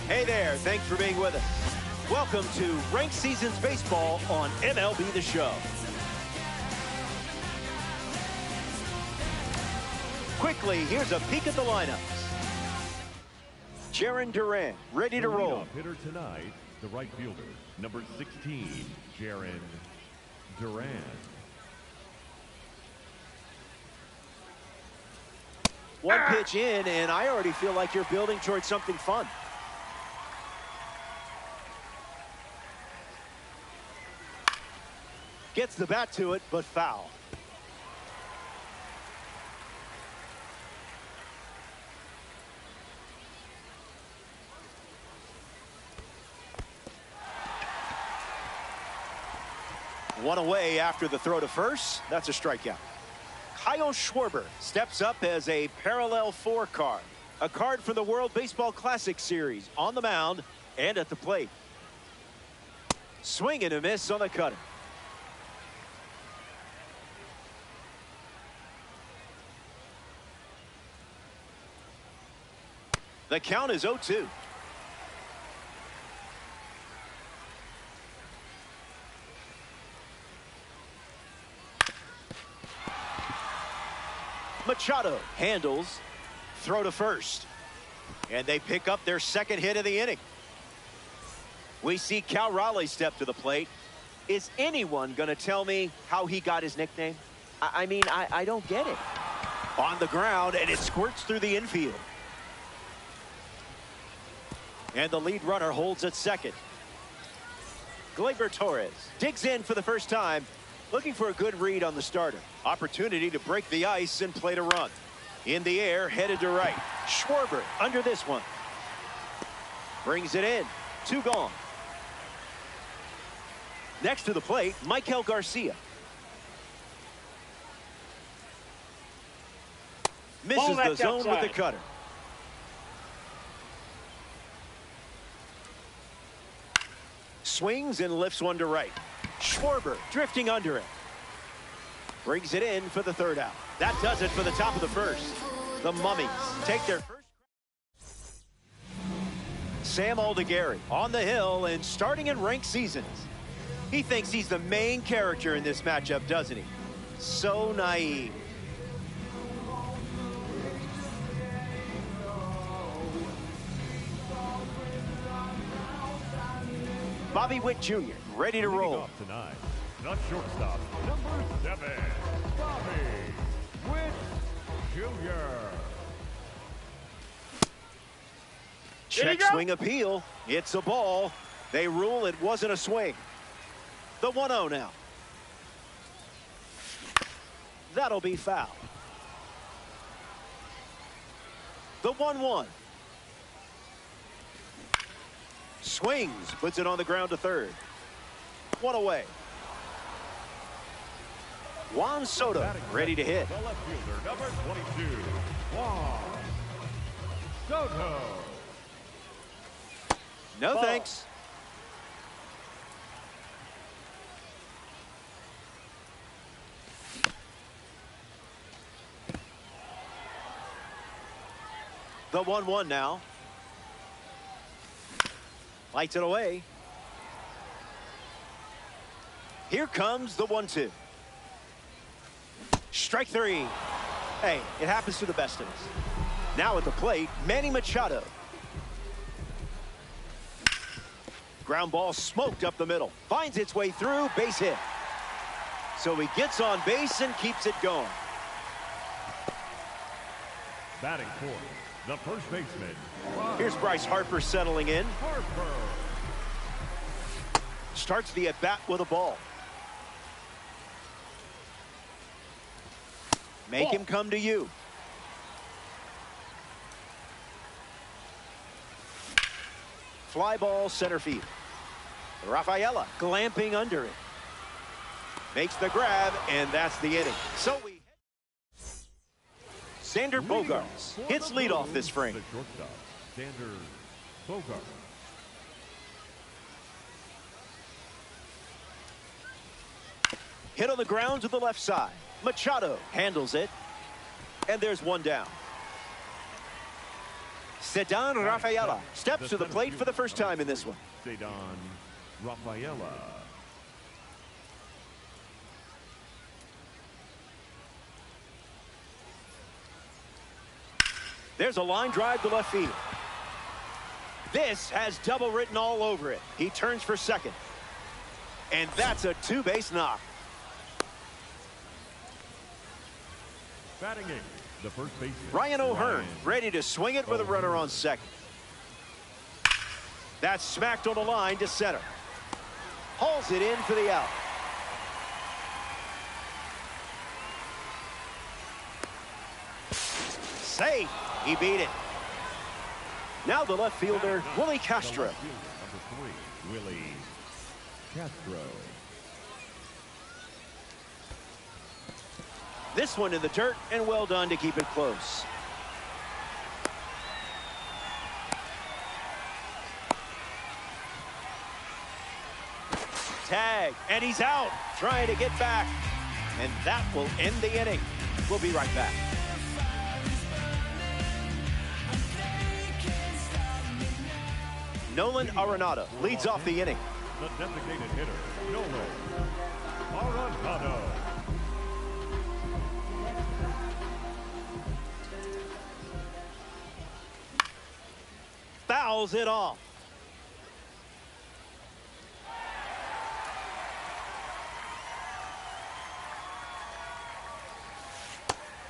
Hey there, thanks for being with us. Welcome to Ranked Seasons Baseball on MLB The Show. Quickly, here's a peek at the lineups. Jarren Duran, ready to roll. Hitter tonight, the right fielder, number 16, Jarren Duran. One pitch in, and I already feel like you're building towards something fun. Gets the bat to it, but foul. One away after the throw to first. That's a strikeout. Kyle Schwarber steps up as a parallel 4 card. A card for the World Baseball Classic Series on the mound and at the plate. Swing and a miss on the cutter. The count is 0-2. Machado handles, throw to first, and they pick up their second hit of the inning. We see Cal Raleigh step to the plate. Is anyone going to tell me how he got his nickname? I mean, I don't get it. On the ground, and it squirts through the infield. And the lead runner holds at second. Gleyber Torres digs in for the first time, looking for a good read on the starter. Opportunity to break the ice and play to run. In the air, headed to right. Schwarber under this one. Brings it in. 2 gone. Next to the plate, Michael Garcia. Misses the zone with the cutter. Swings and lifts one to right. Schwarber drifting under it. Brings it in for the 3rd out. That does it for the top of the first. The Mummies take their first. Sam Aldegari on the hill and starting in Ranked Seasons. He thinks he's the main character in this matchup, doesn't he? So naive. Bobby Witt Jr. ready to roll. Off tonight, the shortstop, number 7, Bobby Witt Jr. Check swing appeal. It's a ball. They rule it wasn't a swing. The 1-0 now. That'll be foul. The 1-1. Swings, puts it on the ground to third. 1 away. Juan Soto ready to hit. The left fielder, number 22, Juan Soto. No thanks. The 1-1 now. Lights it away. Here comes the 1-2. Strike 3. Hey, it happens to the best of us. Now at the plate, Manny Machado. Ground ball smoked up the middle. Finds its way through, base hit. So he gets on base and keeps it going. Batting fourth, the first baseman. Here's Bryce Harper settling in. Harper. Starts the at-bat with a ball. Make him come to you. Fly ball center field. Rafaela glamping under it. Makes the grab, and that's the inning. So we Xander Bogaerts hits leadoff this frame. The shortstop, Xander Bogaerts. Hit on the ground to the left side. Machado handles it. And there's one down. Ceddanne Rafaela steps to the plate for the first time in this one. Ceddanne Rafaela. There's a line drive to left field. This has double written all over it. He turns for second. And that's a two-base knock. Batting in the first baseman, Ryan O'Hearn ready to swing it with a runner on second. That's smacked on the line to center. Hauls it in for the out. Safe. He beat it. Now the left fielder, Willie Castro. Number 3, Willie Castro. This one in the dirt, and well done to keep it close. Tag, and he's out, trying to get back. And that will end the inning. We'll be right back. Nolan Arenado leads off the inning. The designated hitter, Nolan Arenado. Fouls it off.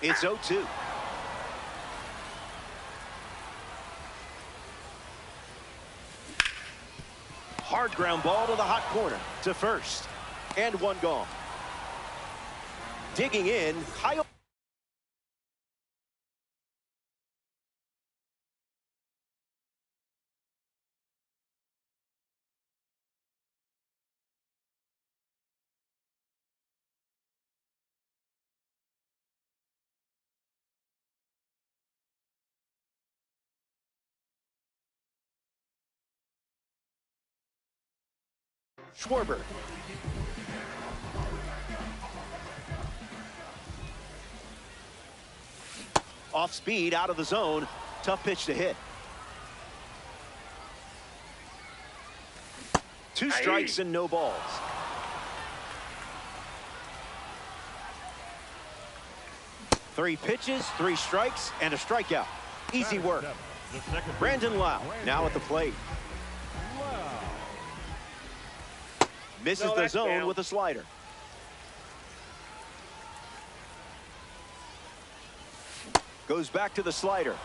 It's 0-2. Hard ground ball to the hot corner to first. And one gone. Digging in, Kyle. Schwarber. Off speed, out of the zone. Tough pitch to hit. 2 strikes and no balls. Three pitches, 3 strikes, and a strikeout. Easy work. Brandon Lau now at the plate. Misses the zone with a slider. Goes back to the slider.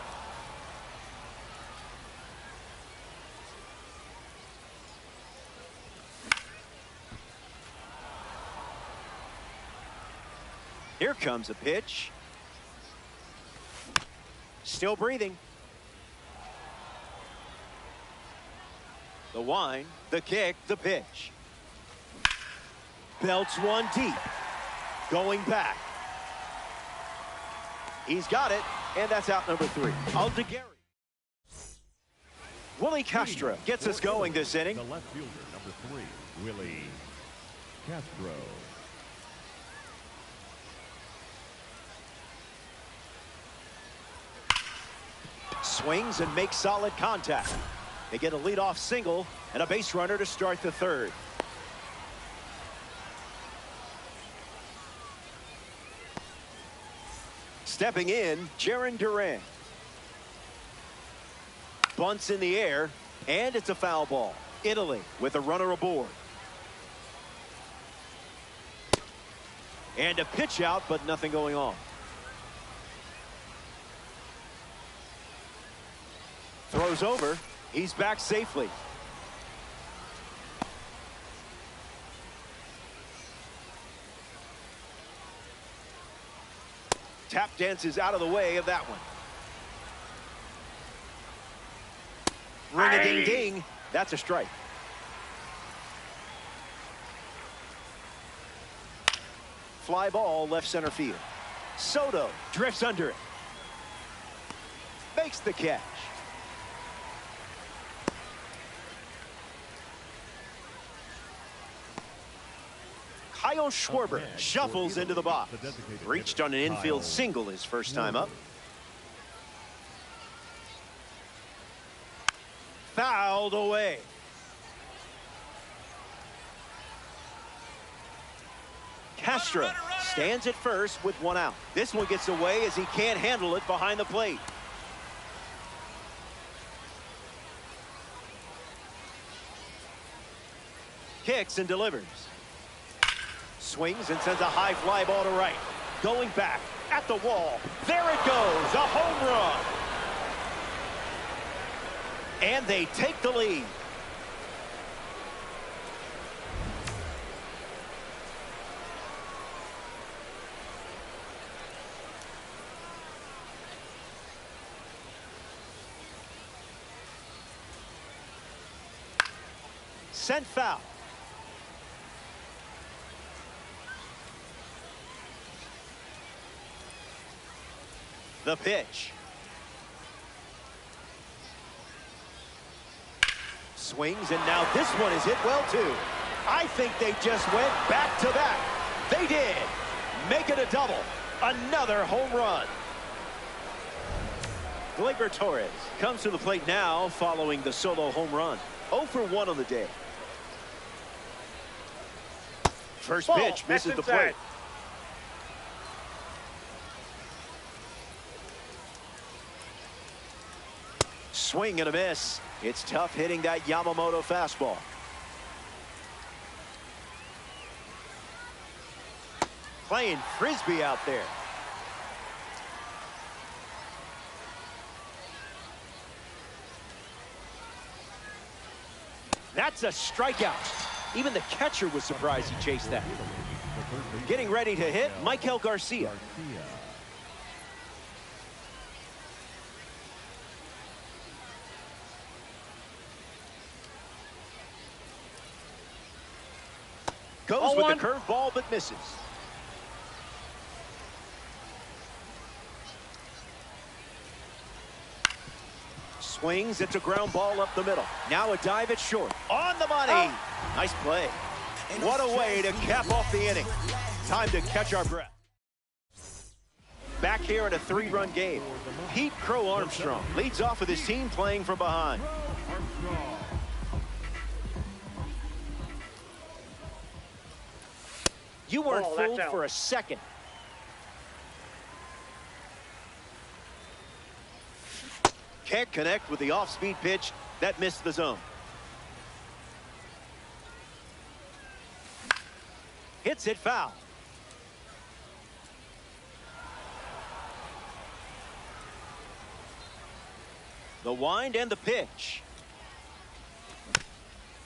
Here comes a pitch. Still breathing. The wind, the kick, the pitch. Belts one deep. Going back. He's got it, and that's out number 3. Aldegari. Willie Castro gets us going this inning. The left fielder, number 3, Willie Castro. Swings and makes solid contact. They get a leadoff single and a base runner to start the third. Stepping in, Jarren Duran. Bunts in the air, and it's a foul ball. Italy with a runner aboard. And a pitch out, but nothing going on. Throws over. He's back safely. Tap dances out of the way of that one. Ring-a-ding-ding. That's a strike. Fly ball left center field. Soto drifts under it. Makes the catch. Kyle Schwarber shuffles into the box. Reached on an infield single his first time up. fouled away. Castro stands at first with one out. This one gets away as he can't handle it behind the plate. Kicks and delivers. Swings and sends a high fly ball to right. Going back at the wall. There it goes, a home run. And they take the lead. Sent foul. The pitch. Swings, and now this one is hit well, too. I think they just went back to back. They did. Make it a double. Another home run. Gleyber Torres comes to the plate now following the solo home run. 0 for 1 on the day. First pitch misses the plate. Swing and a miss. It's tough hitting that Yamamoto fastball. Playing frisbee out there. That's a strikeout. Even the catcher was surprised he chased that. Getting ready to hit, Michael Garcia. Goes with the curveball, but misses. Swings, it's a ground ball up the middle. Now a dive at short. On the money. Nice play. What a way to cap off the inning. Time to catch our breath. Back here in a 3-run game. Pete Crow Armstrong leads off with his team playing from behind. You weren't fooled for a second. Can't connect with the off-speed pitch. That missed the zone. Hits it foul. The wind and the pitch.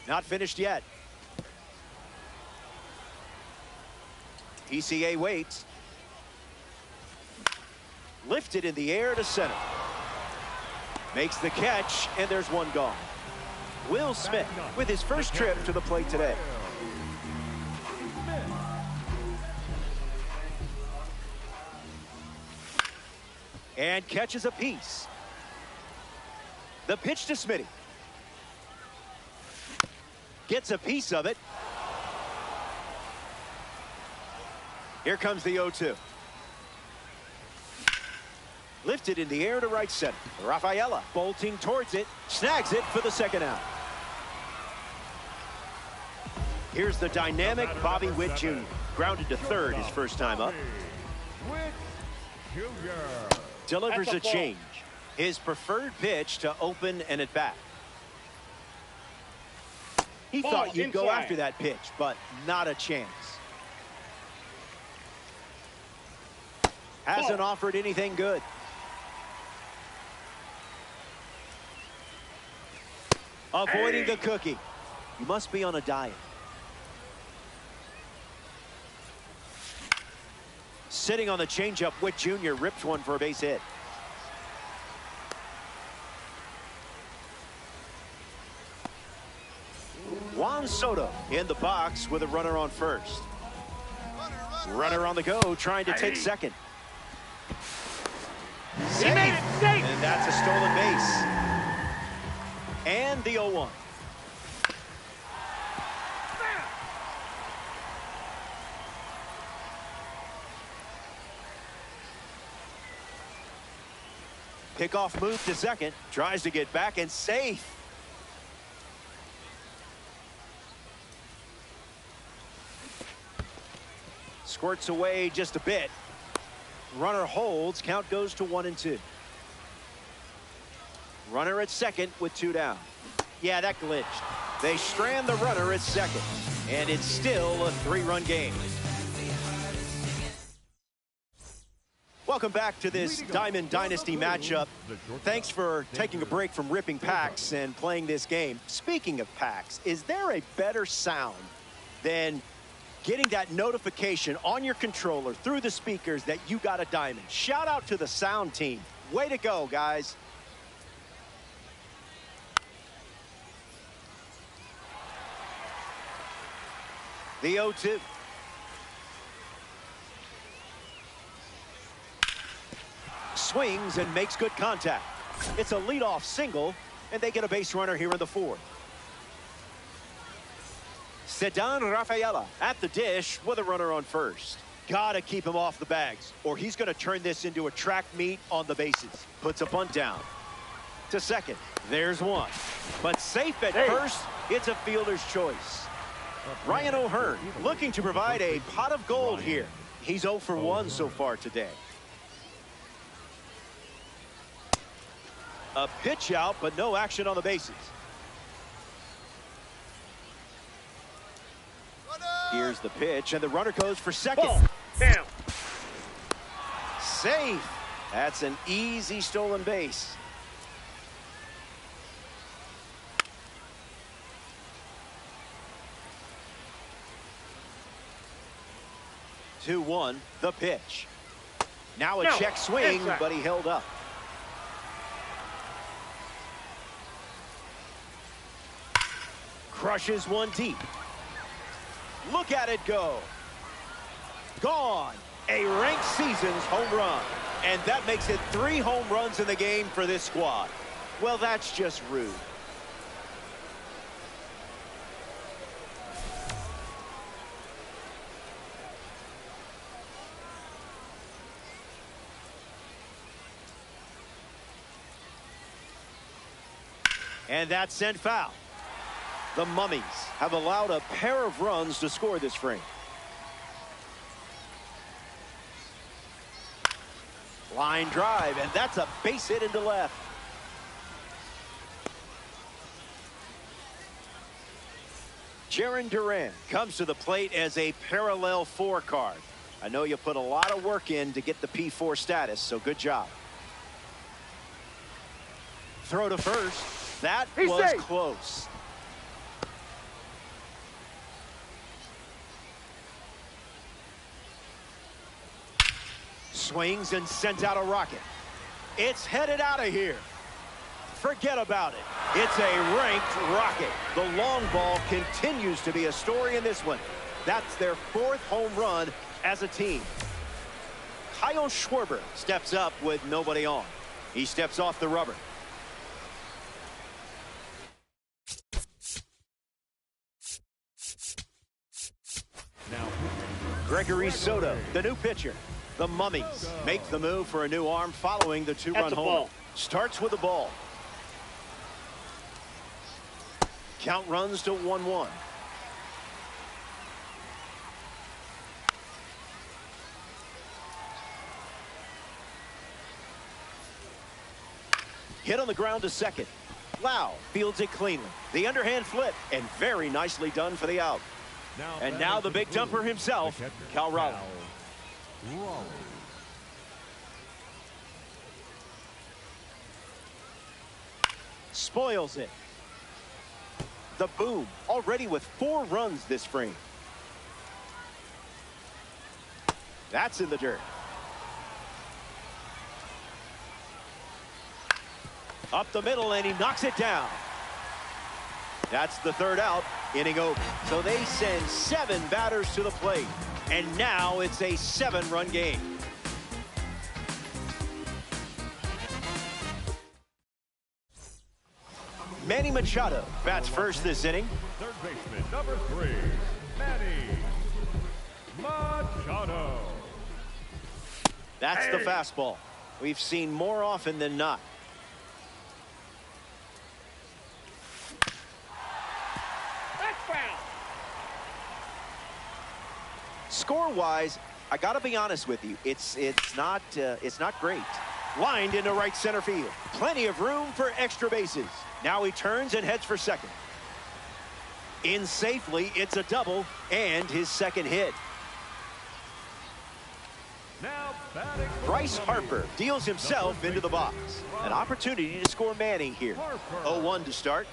Not finished yet. PCA waits. Lifted in the air to center. Makes the catch, and there's one gone. Will Smith with his first trip to the plate today. And catches a piece. The pitch to Smitty. Gets a piece of it. Here comes the 0-2. Lifted in the air to right center. Rafaela bolting towards it. Snags it for the second out. Here's the dynamic Bobby Witt Jr. Grounded to third his first time up. Delivers a change. His preferred pitch to open and at bat. He thought you'd go after that pitch, but not a chance. Hasn't offered anything good. Avoiding the cookie. You must be on a diet. Sitting on the changeup, Witt Jr. ripped one for a base hit. Juan Soto in the box with a runner on first. Runner on the go, trying to take second. He made it safe. And that's a stolen base. And the 0-1. Pickoff move to second. Tries to get back and safe. Squirts away just a bit. Runner holds. Count goes to 1-2. Runner at second with 2 down. Yeah, that glitched. They strand the runner at second. And it's still a 3-run game. Welcome back to this Diamond Dynasty matchup. Thanks for taking a break from ripping packs and playing this game. Speaking of packs, is there a better sound than getting that notification on your controller through the speakers that you got a diamond? Shout out to the sound team. Way to go, guys. The 0-2. Swings and makes good contact. It's a leadoff single, and they get a base runner here in the 4th. Sedan Rafaela at the dish with a runner on first. Gotta keep him off the bags, or he's gonna turn this into a track meet on the bases. Puts a bunt down. To second. There's one. But safe at first, it's a fielder's choice. Ryan O'Hearn looking to provide a pot of gold here. He's 0 for 1 so far today. A pitch out, but no action on the bases. Here's the pitch, and the runner goes for second. Down. Safe. That's an easy stolen base. Two, 2-1, the pitch. Now a check swing, but he held up. Crushes one deep. Look at it go. Gone. A ranked season's home run. And that makes it 3 home runs in the game for this squad. Well, that's just rude. And that's sent foul. The Mummies have allowed a pair of runs to score this frame. Line drive, and that's a base hit into left. Jarren Duran comes to the plate as a parallel 4 card. I know you put a lot of work in to get the P4 status, so good job. Throw to first. That was close. Swings and sent out a rocket. It's headed out of here. Forget about it. It's a ranked rocket. The long ball continues to be a story in this one. That's their 4th home run as a team. Kyle Schwarber steps up with nobody on. He steps off the rubber. Now, Gregory Soto, the new pitcher. The Mummies make the move for a new arm following the 2-run homer. Starts with the ball. Count runs to 1-1. Hit on the ground to second. Lau fields it cleanly. The underhand flip, and very nicely done for the out. And now the big dumper himself, Cal Raleigh. Spoils it. The boom, already with 4 runs this frame. That's in the dirt. Up the middle, and he knocks it down. That's the 3rd out, inning over. So they send 7 batters to the plate. And now it's a 7-run game. Manny Machado bats first this inning. third baseman, number 3, Manny Machado. That's the fastball. We've seen more often than not. Score-wise, I got to be honest with you. It's not great. Lined into right center field. Plenty of room for extra bases. Now he turns and heads for second. In safely, it's a double and his second hit. Now batting Bryce Harper deals himself into the box. An opportunity to score Manning here. 0-1 to start.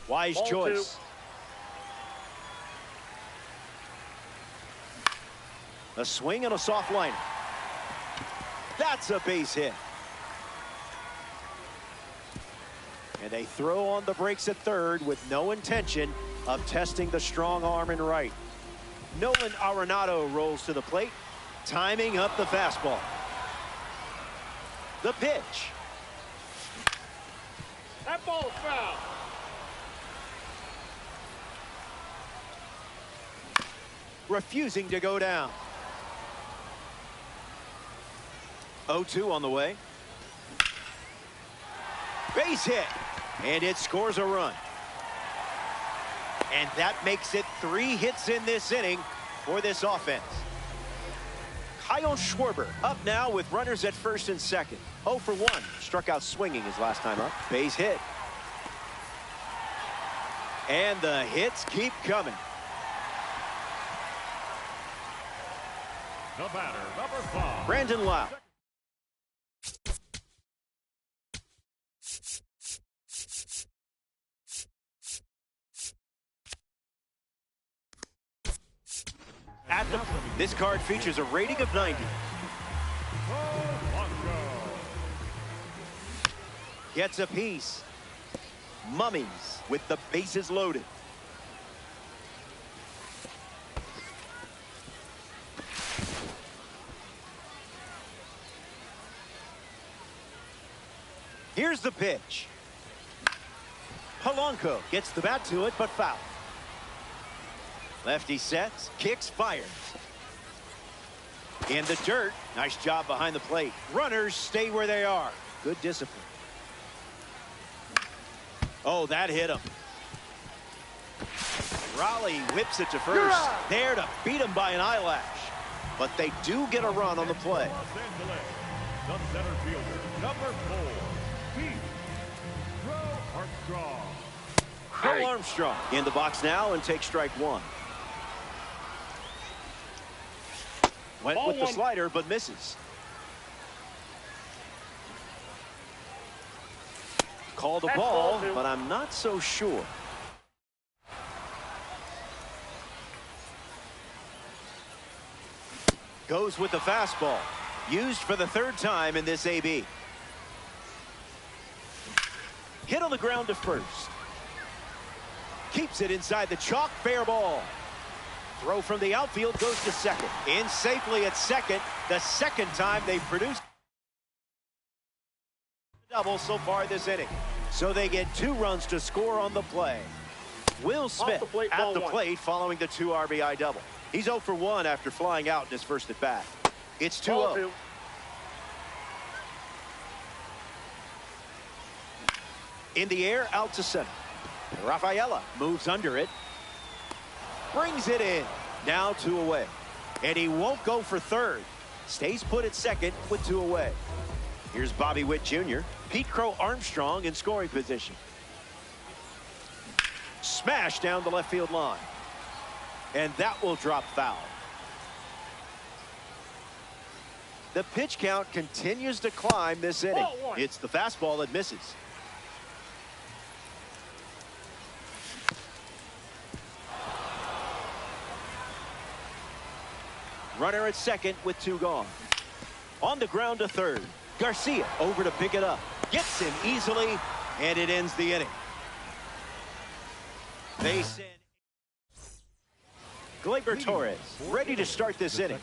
Wise choice. A swing and a soft liner. That's a base hit. And they throw on the brakes at third with no intention of testing the strong arm in right. Nolan Arenado rolls to the plate, timing up the fastball. The pitch. That ball's foul. Refusing to go down. 0-2 on the way. Base hit. And it scores a run. And that makes it 3 hits in this inning for this offense. Kyle Schwarber up now with runners at first and second. 0 for 1. Struck out swinging his last time up. Base hit. And the hits keep coming. The batter, number 5. Brandon Lau. This card features a rating of 90. Gets a piece. Mummies with the bases loaded. Here's the pitch. Polanco gets the bat to it, but foul. Lefty sets, kicks, fires. In the dirt. Nice job behind the plate. Runners stay where they are. Good discipline. Oh, that hit him. Raleigh whips it to first. There to beat him by an eyelash. But they do get a run on the play. Los Angeles, the center fielder, number 4. Armstrong. Crow Armstrong in the box now and takes strike 1. Went with the slider but misses. Called a ball, but I'm not so sure. Goes with the fastball. Used for the 3rd time in this AB. Hit on the ground to first. Keeps it inside the chalk. Fair ball. Throw from the outfield goes to second. In safely at second. The 2nd time they've produced double so far this inning. So they get 2 runs to score on the play. Will Smith at the plate following the 2 RBI double. He's 0 for 1 after flying out in his first at bat. It's 2-0. In the air, out to center. Rafaela moves under it. Brings it in. Now 2 away. And he won't go for 3rd. Stays put at second with 2 away. Here's Bobby Witt Jr. Pete Crow Armstrong in scoring position. Smash down the left field line. And that will drop foul. The pitch count continues to climb this inning. It's the fastball that misses. Runner at second with 2 gone. On the ground to third. Garcia over to pick it up. Gets him easily, and it ends the inning. Base in. Gleyber Torres ready to start this inning.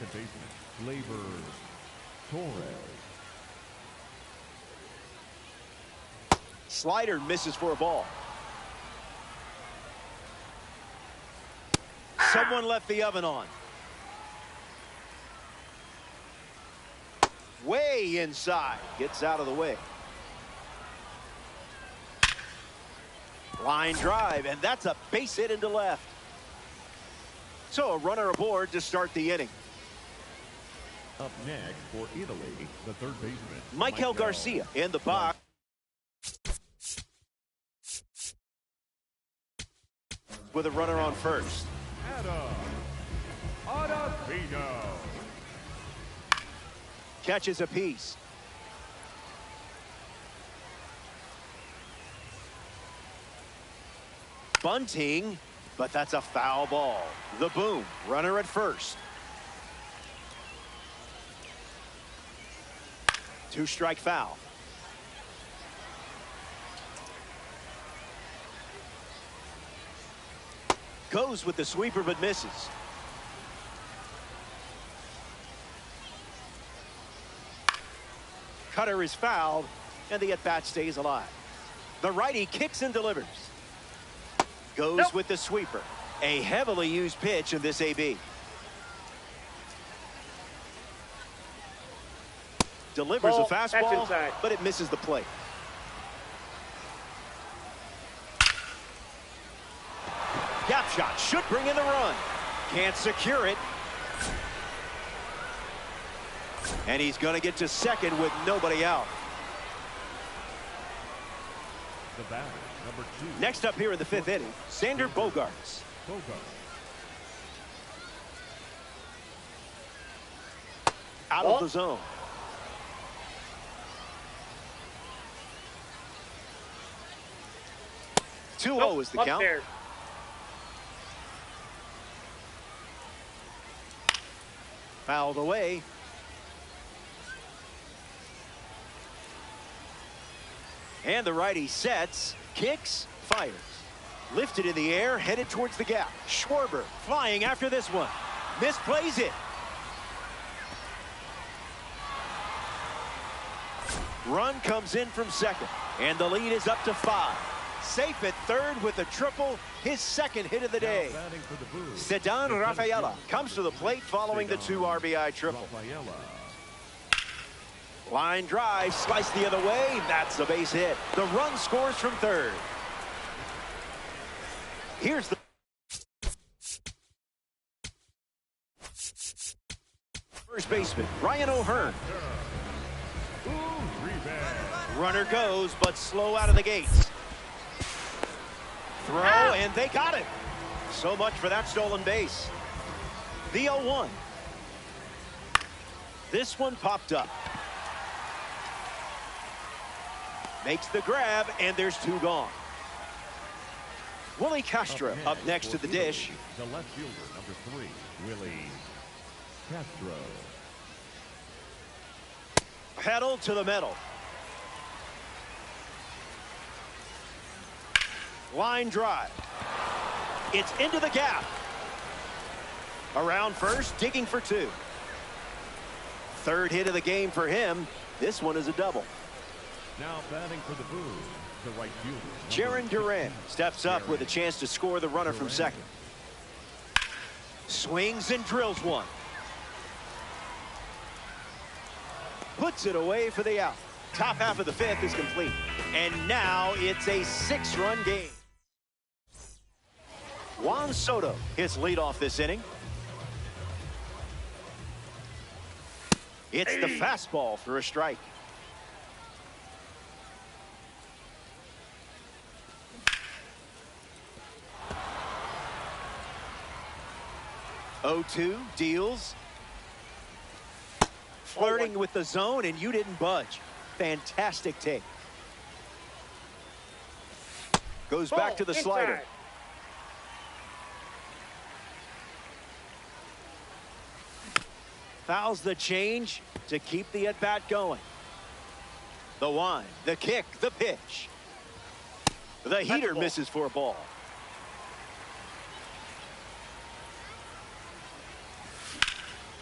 Gleyber Torres. Slider misses for a ball. Someone left the oven on. Way inside. Gets out of the way. Line drive, and that's a base hit into left. So a runner aboard to start the inning. Up next for Italy, the third baseman, Michael Garcia in the box. With a runner on first. Ottavino Catches a piece. Bunting, but that's a foul ball. The boom, runner at first. 2-strike foul. Goes with the sweeper but misses. Cutter is fouled, and the at-bat stays alive. The righty kicks and delivers. Goes with the sweeper. A heavily used pitch in this AB. Delivers a fastball, but it misses the plate. Gap shot should bring in the run. Can't secure it. And he's going to get to second with nobody out. The batter, number 2. Next up here in the 5th inning, Xander Bogaerts. Out of the zone. Two-0 is the count. There. Fouled away. And the righty sets, kicks, fires. Lifted in the air, headed towards the gap. Schwarber flying after this one. Misplays it. Run comes in from second, and the lead is up to 5. Safe at third with a triple, his second hit of the day. Ceddanne Rafaela comes to the plate following the 2 RBI triple. Line drive, sliced the other way. That's a base hit. The run scores from third. Here's the first baseman, Ryan O'Hearn. Runner goes, but slow out of the gates. Throw, and they got it. So much for that stolen base. The 0-1. This one popped up. Makes the grab, and there's 2 gone. Willie Castro up next to the dish. The left fielder, number 3, Willie Castro. Pedal to the metal. Line drive. It's into the gap. Around first, digging for 2. Third hit of the game for him. This one is a double. Now batting for the Blues, the right fielder. Jarren Duran steps up with a chance to score the runner from second. Swings and drills one. Puts it away for the out. Top half of the 5th is complete. And now it's a 6-run game. Juan Soto hits leadoff this inning. It's the fastball for a strike. Oh-2 deals. Flirting with the zone, and you didn't budge. Fantastic take. Goes back to the slider. Fouls the change to keep the at-bat going. The wind, the kick, the pitch. The heater misses for a ball.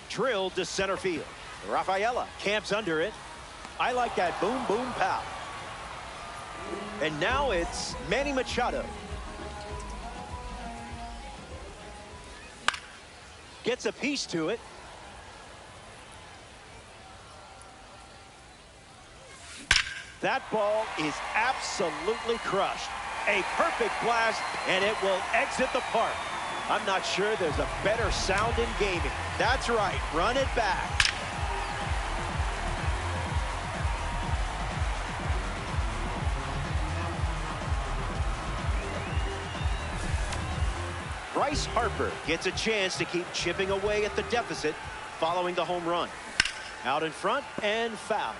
Drilled to center field. Rafaela camps under it. I like that boom, boom, pow. And now it's Manny Machado. Gets a piece to it. That ball is absolutely crushed. A perfect blast, and it will exit the park. I'm not sure there's a better sound in gaming. That's right, run it back. Bryce Harper gets a chance to keep chipping away at the deficit following the home run. Out in front and foul.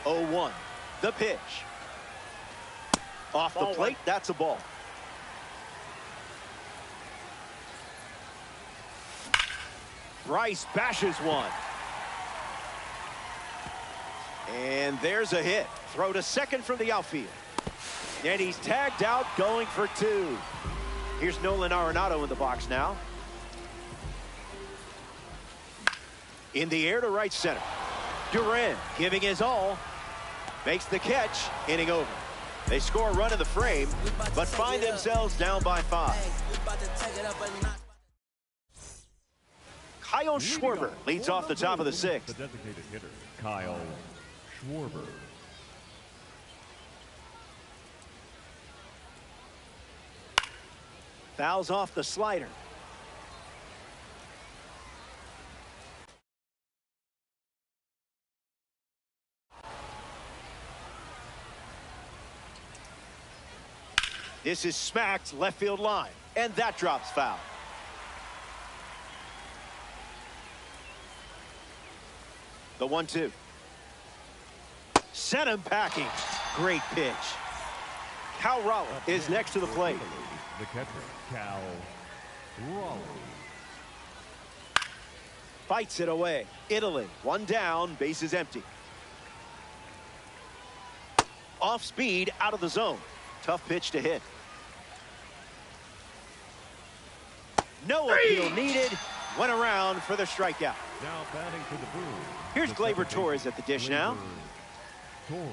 0-1. The pitch. Off the plate, that's a ball. Bryce bashes one. And there's a hit. Throw to second from the outfield. And he's tagged out, going for two. Here's Nolan Arenado in the box now. In the air to right center. Duran giving his all. Makes the catch, inning over. They score a run in the frame, but find themselves down by 5. Kyle Schwarber leads off the top of the 6th. The designated hitter, Kyle Schwarber. Fouls off the slider. This is smacked left field line, and that drops foul. The 1-2. Sent him packing. Great pitch. Cal Raleigh is next to the plate. The catcher, Cal Raleigh. Fights it away. Italy, one down, bases empty. Off speed, out of the zone. Tough pitch to hit. No appeal needed. Went around for the strikeout. Now batting to the boom. Here's Gleyber Torres at the dish now. Torres.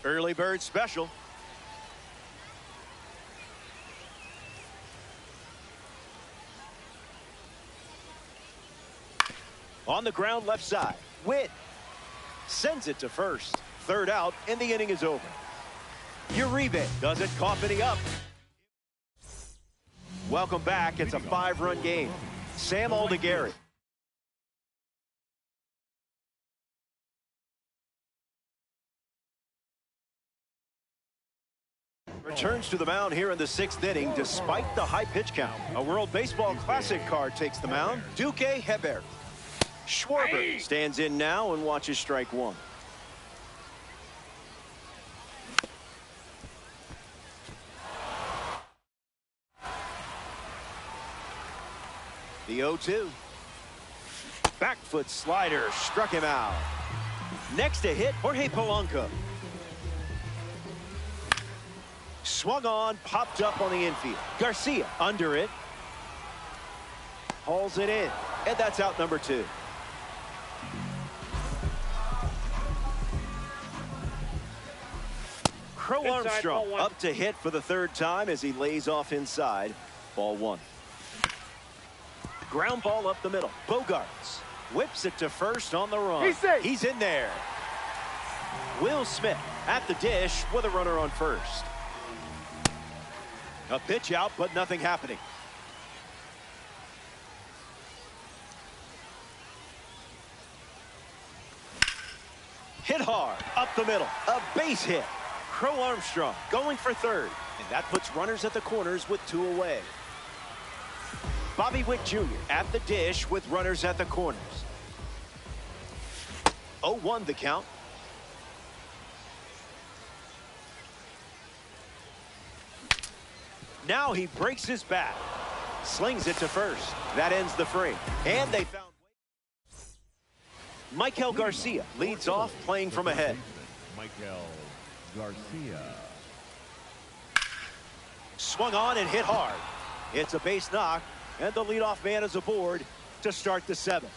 Early bird special. On the ground left side. Witt sends it to first. Third out, and the inning is over. Uribe doesn't cough any up. Welcome back. It's a 5-run game. Sam Aldegari. Returns to the mound here in the 6th inning despite the high pitch count. A World Baseball Classic card takes the mound. Duque Hebert. Schwarber stands in now and watches strike one. The 0-2. Back foot slider struck him out. Next to hit, Jorge Polanco. Swung on, popped up on the infield. Garcia under it. Hauls it in, and that's out number 2. Crow Armstrong up to hit for the 3rd time as he lays off inside. Ball 1. Ground ball up the middle. Bogarts whips it to first on the run. He's in there. Will Smith at the dish with a runner on first. A pitch out, but nothing happening. Hit hard up the middle. A base hit. Crow Armstrong going for 3rd, and that puts runners at the corners with 2 away. Bobby Witt Jr. at the dish with runners at the corners. 0-1 the count. Now he breaks his bat. Slings it to first. That ends the frame. And they found Michael Garcia leads off playing from ahead. Michael Garcia. Swung on and hit hard. It's a base knock, and the leadoff man is aboard to start the seventh.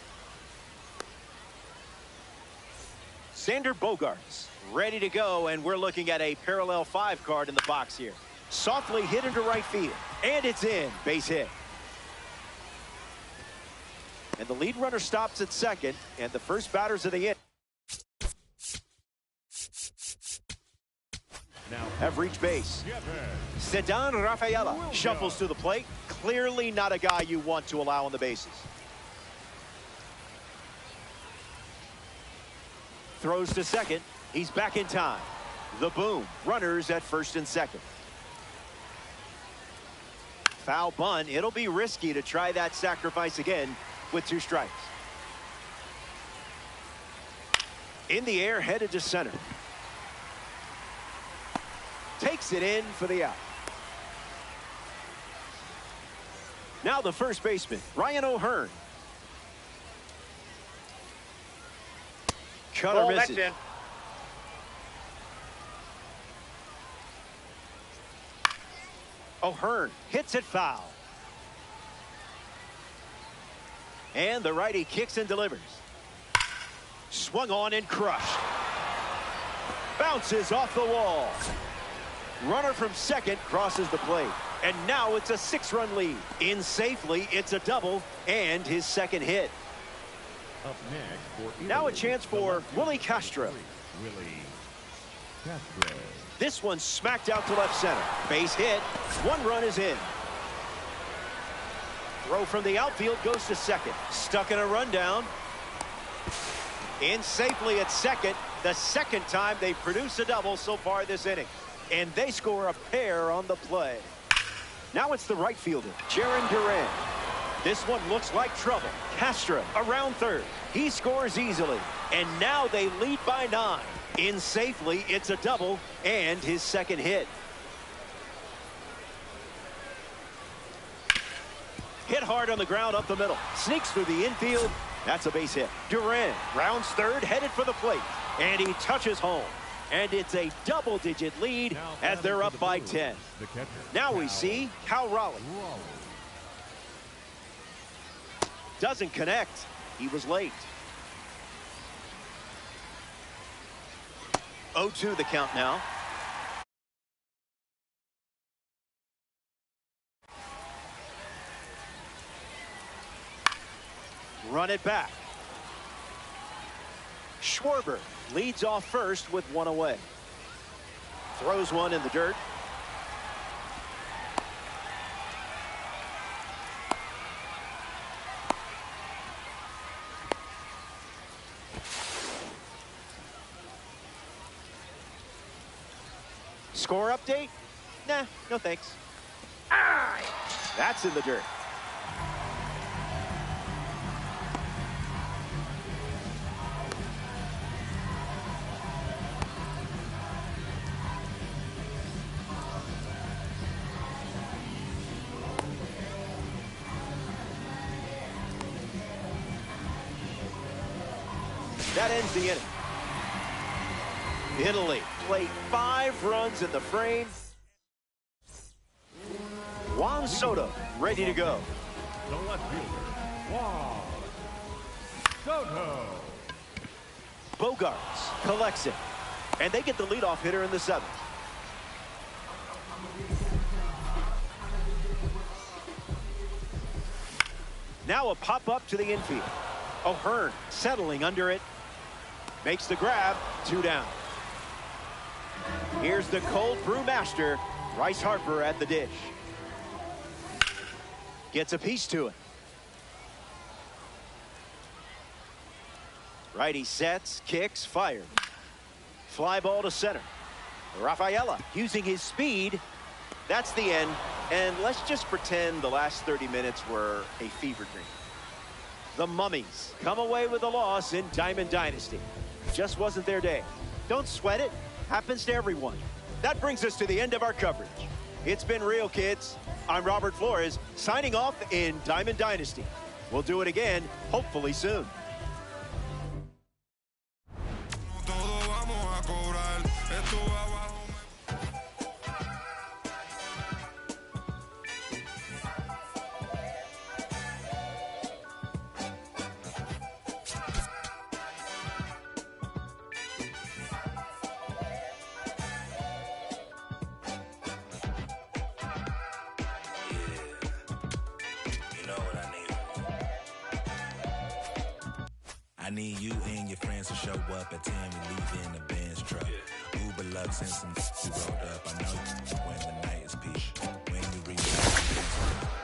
Xander Bogaerts ready to go, and we're looking at a parallel 5 card in the box here. Softly hit into right field, and it's in. Base hit. And the lead runner stops at second, and the first batters of the inning have reached base. Ceddanne Rafaela shuffles to the plate. Clearly not a guy you want to allow on the bases. Throws to second. He's back in time. The boom. Runners at first and second. Foul bunt. It'll be risky to try that sacrifice again with 2 strikes. In the air, headed to center. Takes it in for the out. Now the first baseman, Ryan O'Hearn. Cutter misses. That's in. O'Hearn hits it foul. And the righty kicks and delivers. Swung on and crushed. Bounces off the wall. Runner from second crosses the plate. And now it's a 6-run lead. In safely, it's a double and his second hit. Up next for Now a chance for Willie Castro. Willie Castro. This one smacked out to left center. Base hit. 1 run is in. Throw from the outfield goes to second. Stuck in a rundown. In safely at second. The second time they produce a double so far this inning. And they score a pair on the play. Now it's the right fielder, Jarren Duran. This one looks like trouble. Castro around third. He scores easily. And now they lead by 9. In safely, it's a double and his second hit. Hit hard on the ground up the middle. Sneaks through the infield. That's a base hit. Duran rounds third, headed for the plate. And he touches home. And it's a double-digit lead as they're up by 10. Now we see Cal Raleigh. Doesn't connect. He was late. 0-2 the count now. Run it back. Schwarber leads off first with 1 away. Throws one in the dirt. Score update? Nah, no thanks. That's in the dirt. That ends the inning. Italy played 5 runs in the frame. Juan Soto ready to go. The left fielder, Juan Soto. Bogaerts collects it. And they get the leadoff hitter in the 7th. Now a pop-up to the infield. O'Hearn settling under it. Makes the grab. 2 down. Here's the cold brew master, Bryce Harper at the dish. Gets a piece to it. Righty sets, kicks, fires. Fly ball to center. Rafaela using his speed. That's the end. And let's just pretend the last 30 minutes were a fever dream. The Mummies come away with a loss in Diamond Dynasty. Just wasn't their day. Don't sweat it. Happens to everyone. That brings us to the end of our coverage. It's been real, kids. I'm Robert Flores, signing off in Diamond Dynasty. We'll do it again, hopefully soon. need you and your friends to show up at 10. We leave in the Benz truck. Uber Lux and some we rolled up. I know when the night is peak. When you reach out,